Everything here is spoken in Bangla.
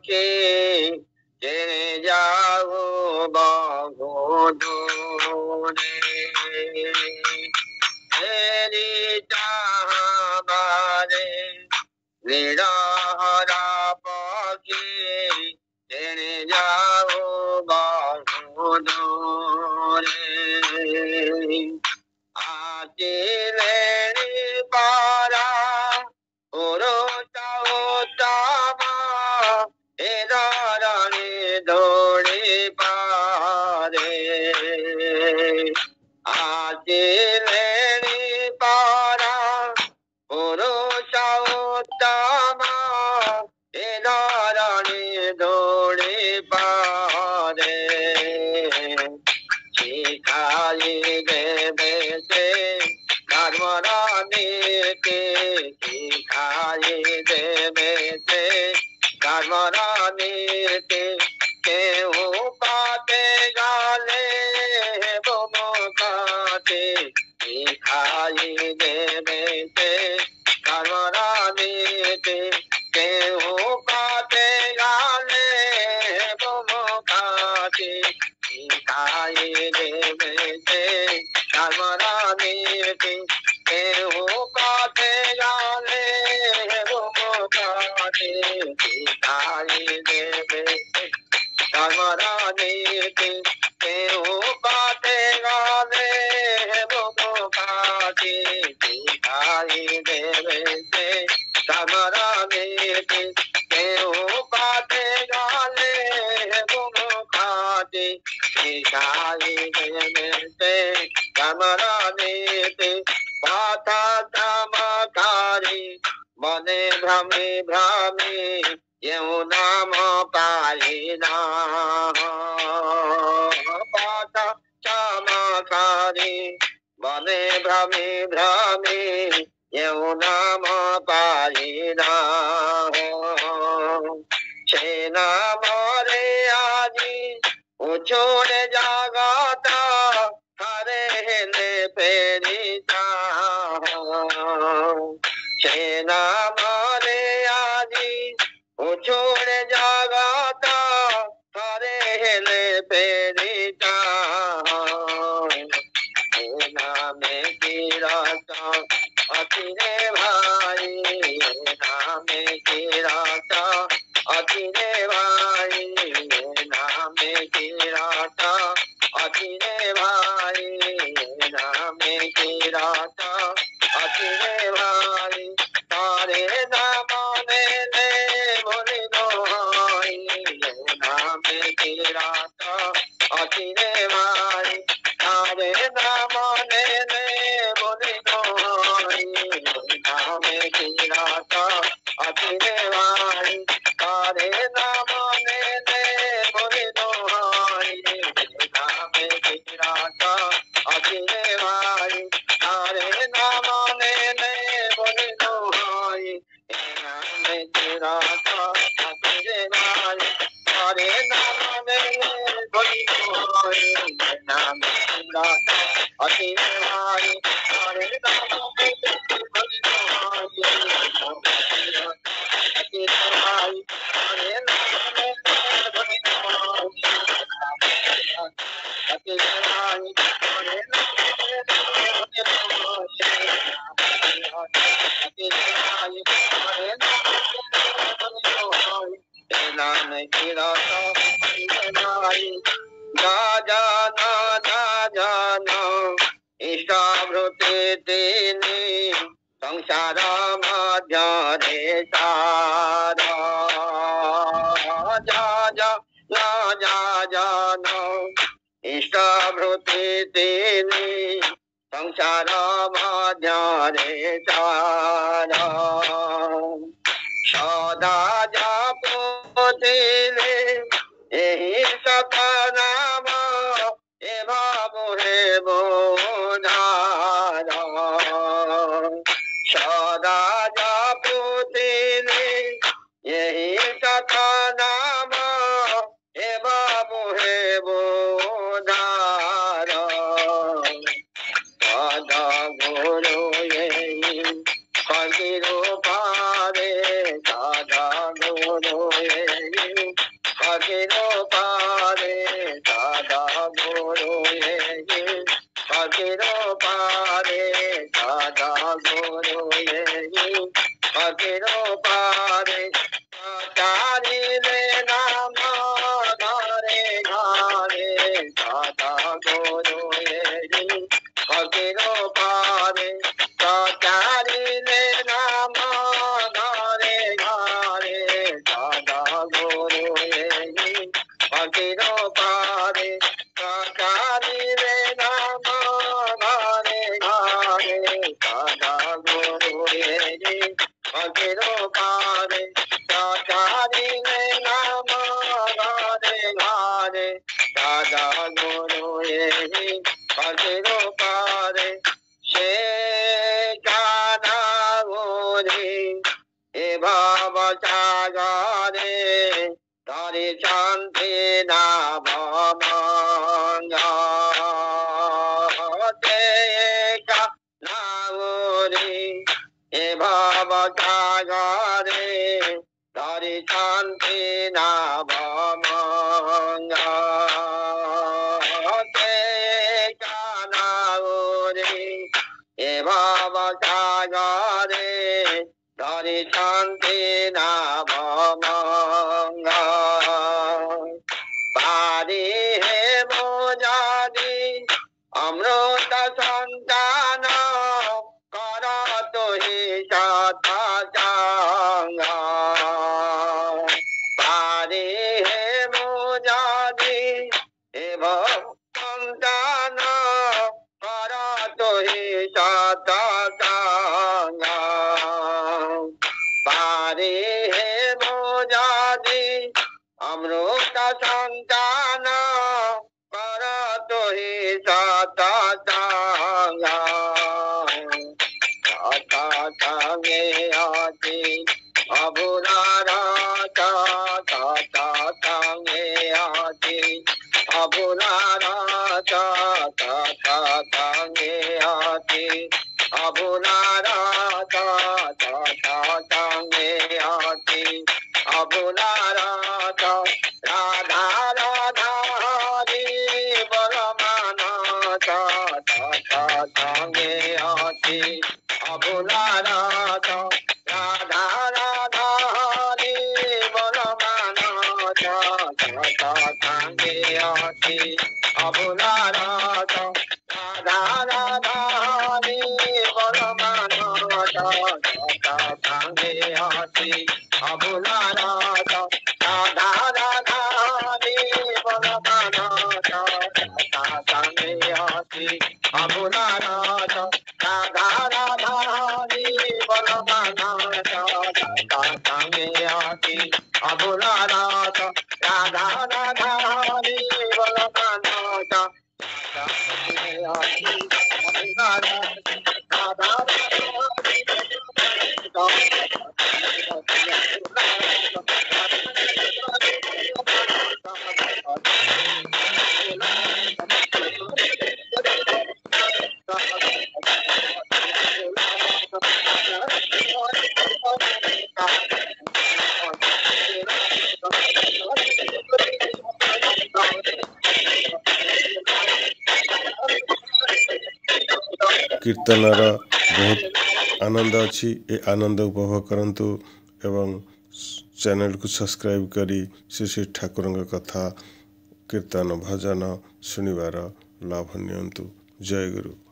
পাখি জেনে যাও বহু দূরে তেরি চাহাবারে নিরহরা পাখি জেনে যাও বহু দূরে আচিলের পারা এদারানি দৌড়ে পারে আচিলেরি পারা পুরুষোত্তমা এদারানি দৌড়ে পারে শিখাই দেবে সে ধর্মরানীকে শিখাই দেবে সে ধর্মরানীকে কেউ পাতে গেলে বোমকাতে শিখাই দেবে সে ধর্মরানীকে কেউ পাতে গেলে বোমকাতে শিখাই দেবে সে ধর্মরানীকে কেউ পাতে গেলে বোমকাতে শিখাই দেবে ধর্মরানীকে কেউ পাতে গেলে বোমকাতে শিখাই দেবে সে ধর্মরানীকে কেউ পাতে গেলে বোমকাতে শিখাই দেবে সে ধর্মরানীকে পাতা চমকারি মনে ভ্রমে ভ্রমে কেউ নাম পাই না পাতা চমকারি মনে ভ্রমে ভ্রমে কেউ নাম পাই না সে নামরে আজি উচুরে জাগতা হরে হেলে পেরিতা সে নামরে আজি উচুরে জাগতা হরে হেলে পেরিতা সে নামে কিরত অচিরে ভাই নামে কিরত অচিরে ভাই নামে কিরত অচিরে ভাই নামে কিরত অচিরে ভাই তারে নাম নেলে বলি দোহাই নামে কিরত অচিরে ভাই তারে নাম নেলে বলি দোহাই নামে কিরত অচিরে ভাই তারে নাম নেলে বলি দোহাই নামে কিরত অচিরে ভাই তারে নাম নেলে বলি দোহাই নামে কিরত অচিরে ভাই তারে নাম নেলে বলি দোহাই নামে কিরত অচিরে ভাই তারে নাম নেলে বলি দোহাই নামে কিরত অচিরে ভাই তারে নাম নেলে বলি দোহাই অচিরে ভাই তারে নাম নেলে বলি দোহাই অচিরে ভাই তারে নাম নেলে বলি দোহাই নামে কিরত অচিরে ভাই যা জানা যা জানা ইষ্টাভূতি তিনি সংসার মধ্যরে সারা যা যা যা জানা ইষ্টাভূতি তিনি সংসার মধ্যরে সারা সদা যাপতিলে এই সতনাম এ ভাব হে বোধার সদা যাপতিলে এই সতনাম এ ভাব হে বোধার সদা গুরু এই কলির পারে সদা গুরু गुरु फकीर पारे दादा गुरु फकीर पारे दादा गुरु फकीर पारे चारी रे नाम धारे घारे दादा गुरु फकीर पारे चारी रे नाम धारे घारे दादा गुरु फकीर पारे चारी रे नाम धारे घारे दादा गुरु फकीर पारे चारी रे नाम धारे घारे दादा गुरु फकीर पारे से काना गोरी ए भाव सागरे तारी शांति नाम मंगा ते काना गोरी ए भाव सागरे तारी शांति नाम मंगा ते काना गोरी ए भाव सागरे तारी शांति नाम मंगा पारी हे मोजादी अमृत संतान कर तो ही साथा चांगा पारी हे मोजादी एवं संतान कर तो ही साथा चांगा पारी हे मोजादी अमृत संतान कर तो ही साथा चांगा साथा चांगे आती अबुला राजा साथा चांगे आती अबुला राजा साथा चांगे आती अबुला राजा साथा चांगे आती अबुला राजा राधा राधा हरि बोल माना साथा चांगे आती अबुला राजा राधा राधा हरि बोल माना साथा चांगे आती अबुला राजा राधा राधा हरि बोल माना साथा चांगे आती अबुला राजा राधा राधा हरि बोल माना साथा चांगे आती अबुला राजा राधा राधा हरि बोल माना साथा चांगे आती अबुला राजा राधा राधा हरि बोल माना साथा चांगे आती अबुला राधा कीर्तनर बहुत आनंद अच्छी ए आनंद उपभोग करंतु एवं चैनल को सब्सक्राइब करी श्री ठाकुर कथा कीर्तन भजन शुणिबार लाभ नियंतु। जय गुरु।